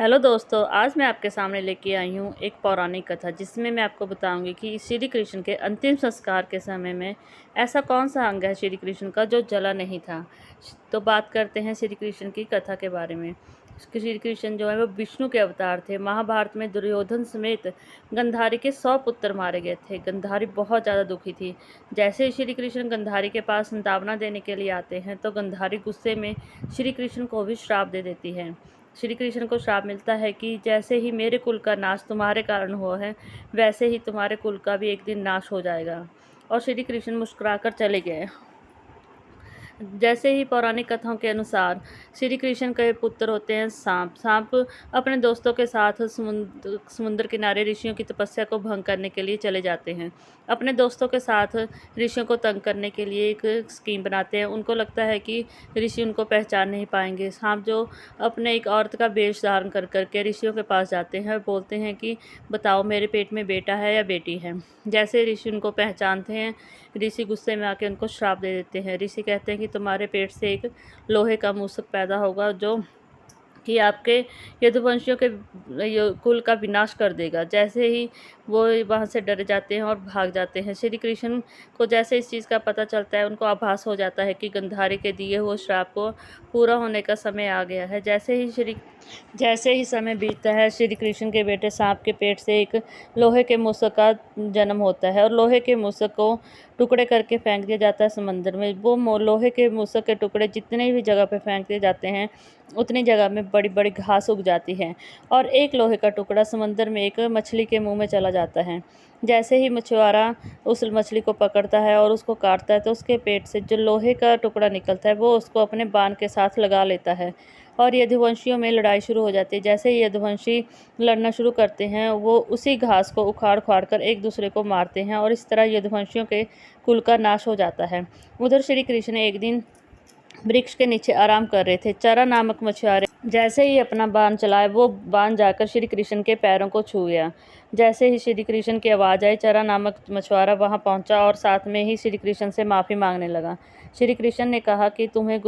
Hello दोस्तों, आज मैं आपके सामने लेके आई हूँ एक पौराणिक कथा जिसमें मैं आपको बताऊंगी कि श्री कृष्ण के अंतिम संस्कार के समय में ऐसा कौन सा अंग है श्री कृष्ण का जो जला नहीं था। तो बात करते हैं श्री कृष्ण की कथा के बारे में। श्री कृष्ण जो है वो विष्णु के अवतार थे। महाभारत में दुर्योधन समेत गंधारी के 100 पुत्र मारे गए थे। गंधारी बहुत ज़्यादा दुखी थी। जैसे ही श्री कृष्ण गंधारी के पास संतावना देने के लिए आते हैं तो गंधारी गुस्से में श्री कृष्ण को भी श्राप दे देती है। श्री कृष्ण को श्राप मिलता है कि जैसे ही मेरे कुल का नाश तुम्हारे कारण हुआ है, वैसे ही तुम्हारे कुल का भी एक दिन नाश हो जाएगा। और श्री कृष्ण मुस्कुराकर चले गए। जैसे ही पौराणिक कथाओं के अनुसार श्री कृष्ण के पुत्र होते हैं सांप। सांप अपने दोस्तों के साथ समुद्र किनारे ऋषियों की तपस्या को भंग करने के लिए चले जाते हैं। अपने दोस्तों के साथ ऋषियों को तंग करने के लिए एक स्कीम बनाते हैं। उनको लगता है कि ऋषि उनको पहचान नहीं पाएंगे। सांप जो अपने एक औरत का वेश धारण कर करके ऋषियों के पास जाते हैं और बोलते हैं कि बताओ मेरे पेट में बेटा है या बेटी है। जैसे ऋषि उनको पहचानते हैं, ऋषि गुस्से में आके उनको श्राप दे देते हैं। ऋषि कहते हैं कि तुम्हारे पेट से एक लोहे का मूसक पैदा होगा जो कि आपके यदुवंशियों के कुल का विनाश कर देगा। जैसे ही वो वहाँ से डर जाते हैं और भाग जाते हैं। श्री कृष्ण को जैसे इस चीज़ का पता चलता है, उनको आभास हो जाता है कि गंधारी के दिए हुए श्राप को पूरा होने का समय आ गया है। जैसे ही समय बीतता है, श्री कृष्ण के बेटे सांप के पेट से एक लोहे के मूसक का जन्म होता है और लोहे के मूसक को टुकड़े करके फेंक दिया जाता है समंदर में। वो लोहे के मूसक के टुकड़े जितने भी जगह पे फेंक दिए जाते हैं, उतनी जगह में बड़ी बड़ी घास उग जाती है और एक लोहे का टुकड़ा समंदर में एक मछली के मुंह में चला जाता है। जैसे ही मछुआरा उस मछली को पकड़ता है और उसको काटता है तो उसके पेट से जो लोहे का टुकड़ा निकलता है वो उसको अपने बाण के साथ लगा लेता है और यदुवंशियों में लड़ाई शुरू हो जाती है। जैसे ही यदुवंशी लड़ना शुरू करते हैं, वो उसी घास को उखाड़ उखाड़ कर एक दूसरे को मारते हैं और इस तरह यदुवंशियों के कुल का नाश हो जाता है। उधर श्री कृष्ण एक दिन वृक्ष के नीचे आराम कर रहे थे। चरा नामक मछुआरे जैसे ही अपना बाण चलाए, वो बाण जाकर श्री कृष्ण के पैरों को छू गया। जैसे ही श्री कृष्ण की आवाज़ आई, चरा नामक मछुआरा वहां पहुंचा और साथ में ही श्री कृष्ण से माफ़ी मांगने लगा। श्री कृष्ण ने कहा कि तुम्हें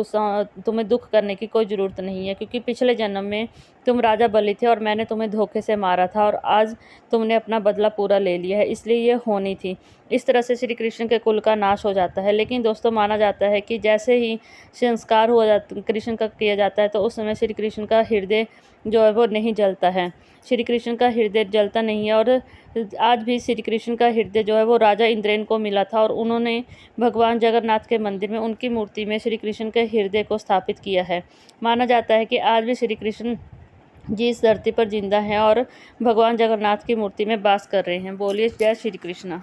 दुख करने की कोई ज़रूरत नहीं है, क्योंकि पिछले जन्म में तुम राजा बलि थे और मैंने तुम्हें धोखे से मारा था और आज तुमने अपना बदला पूरा ले लिया है, इसलिए ये होनी थी। इस तरह से श्री कृष्ण के कुल का नाश हो जाता है। लेकिन दोस्तों, माना जाता है कि जैसे ही संस्कार कृष्ण का किया जाता है तो उस समय श्री कृष्ण का हृदय जो है वो नहीं जलता है। श्री कृष्ण का हृदय जलता नहीं है और आज भी श्री कृष्ण का हृदय जो है वो राजा इंद्रेन को मिला था और उन्होंने भगवान जगन्नाथ के मंदिर में उनकी मूर्ति में श्री कृष्ण के हृदय को स्थापित किया है। माना जाता है कि आज भी श्री कृष्ण जी इस धरती पर जिंदा हैं और भगवान जगन्नाथ की मूर्ति में वास कर रहे हैं। बोलिए जय श्री कृष्ण।